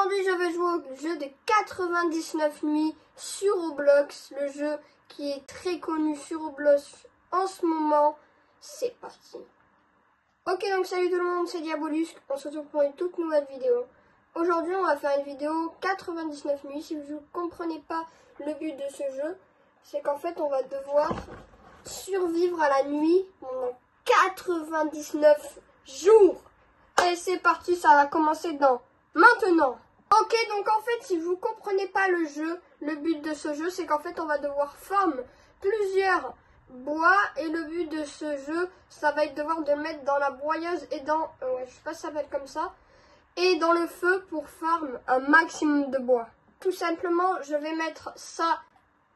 Aujourd'hui, je vais jouer au jeu des 99 nuits sur Roblox, le jeu qui est très connu sur Roblox en ce moment. C'est parti. Ok, donc salut tout le monde, c'est Diabolus. On se retrouve pour une toute nouvelle vidéo. Aujourd'hui, on va faire une vidéo 99 nuits. Si vous ne comprenez pas le but de ce jeu, c'est qu'en fait, on va devoir survivre à la nuit pendant 99 jours. Et c'est parti, ça va commencer dans maintenant. Ok, donc en fait, si vous comprenez pas le jeu, le but de ce jeu, c'est qu'en fait, on va devoir farm plusieurs bois. Et le but de ce jeu, ça va être devoir de mettre dans la broyeuse et dans, je sais pas si ça va être comme ça, et dans le feu pour farm un maximum de bois. Tout simplement, je vais mettre ça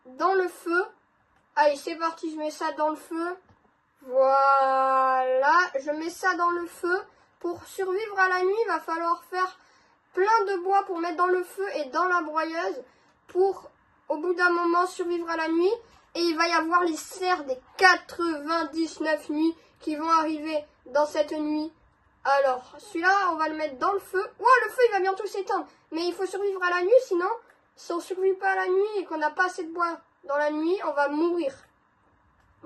dans le feu. Allez, c'est parti, je mets ça dans le feu. Voilà, je mets ça dans le feu. Pour survivre à la nuit, il va falloir faire plein de bois pour mettre dans le feu et dans la broyeuse pour, au bout d'un moment, survivre à la nuit. Et il va y avoir les cerfs des 99 nuits qui vont arriver dans cette nuit. Alors, celui-là, on va le mettre dans le feu. Ouah, le feu, il va bientôt s'éteindre. Mais il faut survivre à la nuit, sinon, si on ne survit pas à la nuit et qu'on n'a pas assez de bois dans la nuit, on va mourir.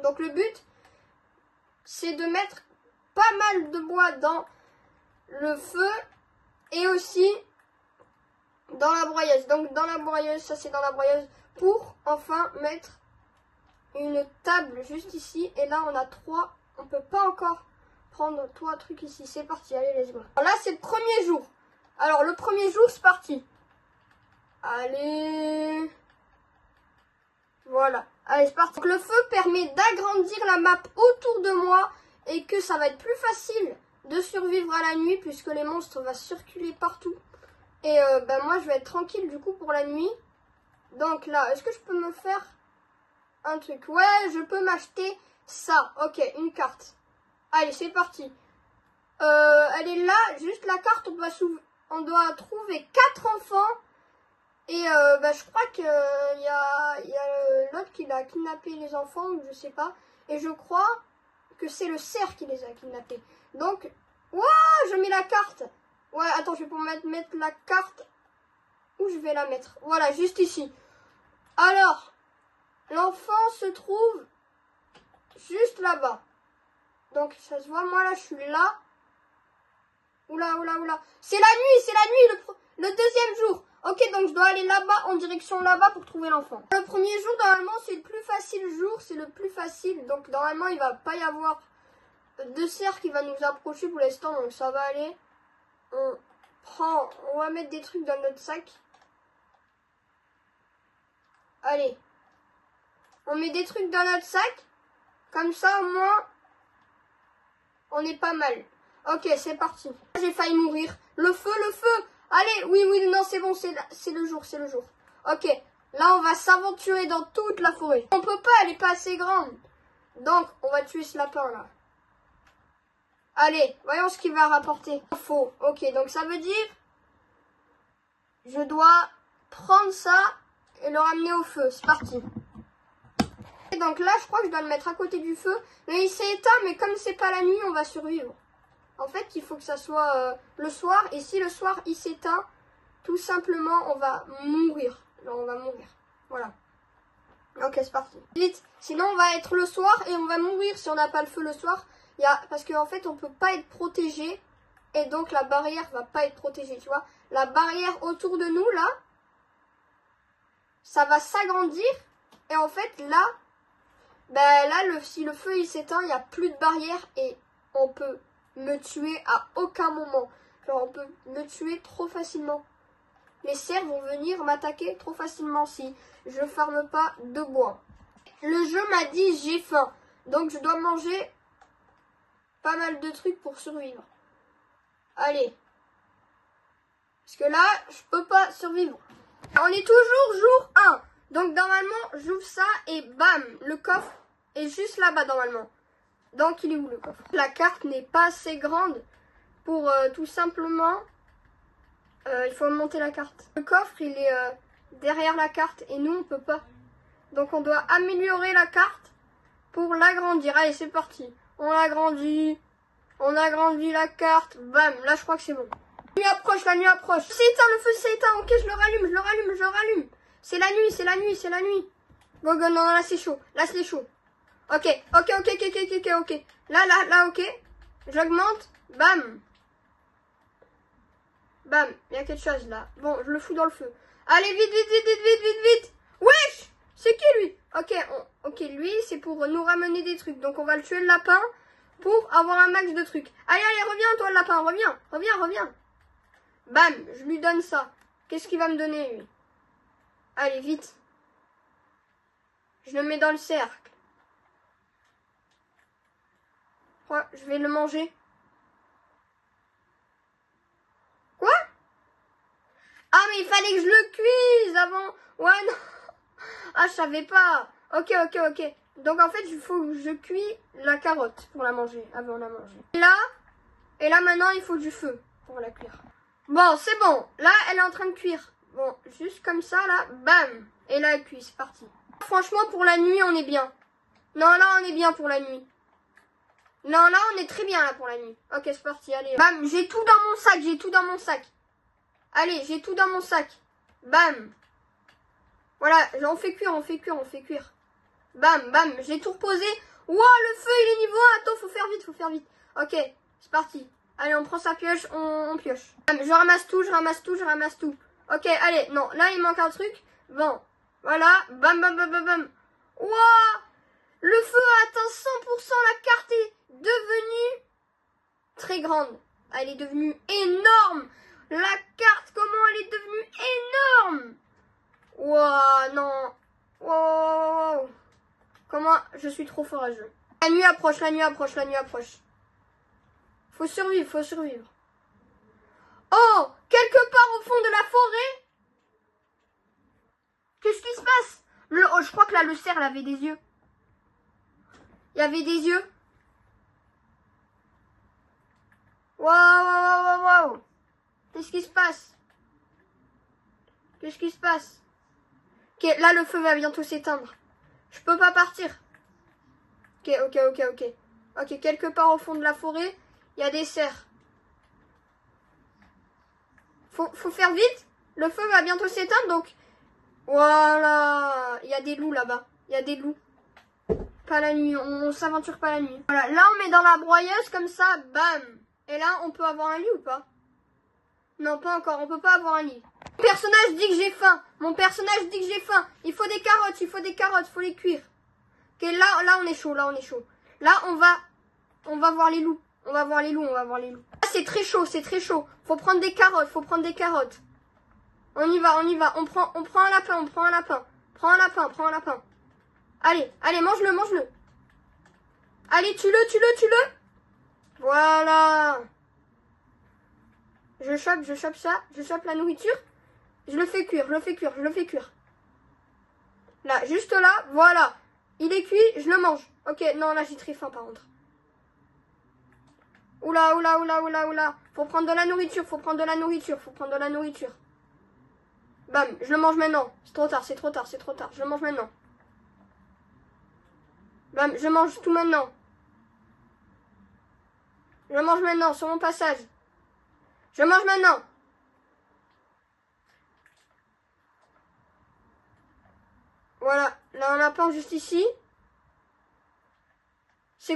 Donc, le but, c'est de mettre pas mal de bois dans le feu et aussi dans la broyeuse. Donc dans la broyeuse, ça c'est dans la broyeuse pour enfin mettre une table juste ici. Et là on a 3, on peut pas encore prendre 3 trucs ici. C'est parti, allez let's go. Alors là c'est le premier jour. Alors le premier jour c'est parti. Allez. Voilà, allez c'est parti. Donc le feu permet d'agrandir la map autour de moi et que ça va être plus facile de survivre à la nuit puisque les monstres vont circuler partout. Et moi je vais être tranquille du coup pour la nuit. Donc là, est-ce que je peux me faire un truc? Ouais, je peux m'acheter ça. Ok, une carte. Allez, c'est parti. Elle est là, juste la carte, on doit trouver 4 enfants. Et je crois qu'il y a l'autre qui a kidnappé les enfants, ou je sais pas. Et je crois que c'est le cerf qui les a kidnappés. Donc, wow, je mets la carte. Ouais, attends, je vais pour mettre la carte. Où je vais la mettre? Voilà, juste ici. Alors, l'enfant se trouve juste là-bas. Donc, ça se voit, moi là, je suis là. Oula, oula, oula. C'est la nuit, le deuxième jour. Ok, donc je dois aller là-bas, en direction là-bas pour trouver l'enfant. Le premier jour, normalement, c'est le plus facile jour. C'est le plus facile. Donc, normalement, il va pas y avoir de cerf qui va nous approcher pour l'instant. Donc, ça va aller. On va mettre des trucs dans notre sac. Allez. On met des trucs dans notre sac. Comme ça, au moins, on est pas mal. Ok, c'est parti. J'ai failli mourir. Le feu, le feu. Allez, oui, non, c'est bon, c'est le jour, c'est le jour. Ok, là, on va s'aventurer dans toute la forêt. On peut pas, elle est pas assez grande. Donc, on va tuer ce lapin, là. Allez, voyons ce qu'il va rapporter. Faux. Ok, donc ça veut dire je dois prendre ça et le ramener au feu. C'est parti. Et donc là, je crois que je dois le mettre à côté du feu. Mais il s'est éteint, mais comme c'est pas la nuit, on va survivre. En fait, il faut que ça soit le soir. Et si le soir, il s'éteint, tout simplement, on va mourir. Genre, on va mourir. Voilà. Ok, c'est parti. Vite. Sinon, on va être le soir et on va mourir si on n'a pas le feu le soir. Parce qu'en fait, on peut pas être protégé. Et donc, la barrière va pas être protégée, tu vois. La barrière autour de nous, là, ça va s'agrandir. Et en fait, là, si le feu, il s'éteint, il n'y a plus de barrière. Et on peut me tuer à aucun moment. Genre, on peut me tuer trop facilement. Les cerfs vont venir m'attaquer trop facilement si je farme pas de bois. Le jeu m'a dit j'ai faim. Donc, je dois manger pas mal de trucs pour survivre. Allez. Parce que là, je peux pas survivre. On est toujours jour 1. Donc normalement, j'ouvre ça et bam, le coffre est juste là-bas normalement. Donc il est où le coffre? La carte n'est pas assez grande pour tout simplement... il faut monter la carte. Le coffre, il est derrière la carte et nous, on peut pas. Donc on doit améliorer la carte pour l'agrandir. Allez, c'est parti. On l'agrandit. On agrandit la carte. Bam, là je crois que c'est bon. La nuit approche, la nuit approche. C'est éteint, le feu c'est éteint. Ok, je le rallume, je le rallume, je le rallume. C'est la nuit, c'est la nuit, c'est la nuit. Go, go, non, non, là c'est chaud. Là c'est chaud. Ok, ok, ok, ok, ok, ok, ok. Là, ok. J'augmente. Bam. Bam. Il y a quelque chose là. Bon, je le fous dans le feu. Allez, vite, vite, vite, vite, vite, vite, vite. Wesh! C'est qui lui? Ok, ok, lui c'est pour nous ramener des trucs. Donc on va le tuer le lapin pour avoir un max de trucs. Allez, allez, reviens toi le lapin, reviens, reviens, reviens. Bam, je lui donne ça. Qu'est-ce qu'il va me donner lui? Allez, vite. Je le mets dans le cercle. Ouais, je vais le manger. Quoi? Ah, mais il fallait que je le cuise avant. Ouais, non. Ah, je savais pas. Ok, ok, ok. Donc en fait, il faut que je cuis la carotte pour la manger, avant de la manger. Et là maintenant, il faut du feu pour la cuire. Bon, c'est bon. Là, elle est en train de cuire. Bon, juste comme ça, là, bam. Et là, elle cuit, c'est parti. Franchement, pour la nuit, on est bien. Non, là, on est bien pour la nuit. Non, là, on est très bien, là, pour la nuit. Ok, c'est parti, allez. Bam, j'ai tout dans mon sac, j'ai tout dans mon sac. Allez, j'ai tout dans mon sac. Bam. Voilà, on fait cuire, on fait cuire, on fait cuire. Bam, bam, j'ai tout reposé. Wow, le feu, il est niveau 1. Attends, faut faire vite, faut faire vite. Ok, c'est parti. Allez, on prend sa pioche, on pioche. Bam, je ramasse tout, je ramasse tout, je ramasse tout. Ok, allez, non, là, il manque un truc. Bon, voilà, bam, bam, bam, bam, bam. Wow, le feu a atteint 100%, la carte est devenue très grande. Elle est devenue énorme. La carte, comment elle est devenue énorme. Wow, non. Wow. Comment je suis trop fort à jeu. La nuit approche, la nuit approche, la nuit approche. Faut survivre, faut survivre. Oh, quelque part au fond de la forêt. Qu'est-ce qui se passe? Oh, je crois que là, le cerf, il avait des yeux. Il y avait des yeux. Waouh. Qu'est-ce qui se passe? Qu'est-ce qui se passe? Ok, là, le feu va bientôt s'éteindre. Je peux pas partir. Ok. Ok, quelque part au fond de la forêt, il y a des cerfs. Faut faire vite. Le feu va bientôt s'éteindre, donc... Voilà. Il y a des loups là-bas. Il y a des loups. Pas la nuit. On s'aventure pas la nuit. Voilà. Là, on met dans la broyeuse comme ça. Bam. Et là, on peut avoir un lit ou pas? Non, pas encore. On peut pas avoir un lit. Mon personnage dit que j'ai faim. Mon personnage dit que j'ai faim. Il faut des carottes. Il faut des carottes. Faut les cuire. Ok, là, on est chaud. Là, on est chaud. Là, on va voir les loups. On va voir les loups. Là, c'est très chaud. C'est très chaud. Faut prendre des carottes. Faut prendre des carottes. On y va. On prend un lapin. Prends un lapin. Allez, mange-le. Allez, tue-le. Voilà. Je chope ça. Je chope la nourriture. Je le fais cuire. Là, juste là, voilà. Il est cuit, je le mange. Ok, non, là, j'ai très faim, par contre. Oula. Faut prendre de la nourriture. Bam, je le mange maintenant. C'est trop tard. Je le mange maintenant. Bam, je mange tout maintenant. Je mange maintenant, sur mon passage. Je mange maintenant. Voilà, là on a un lapin juste ici.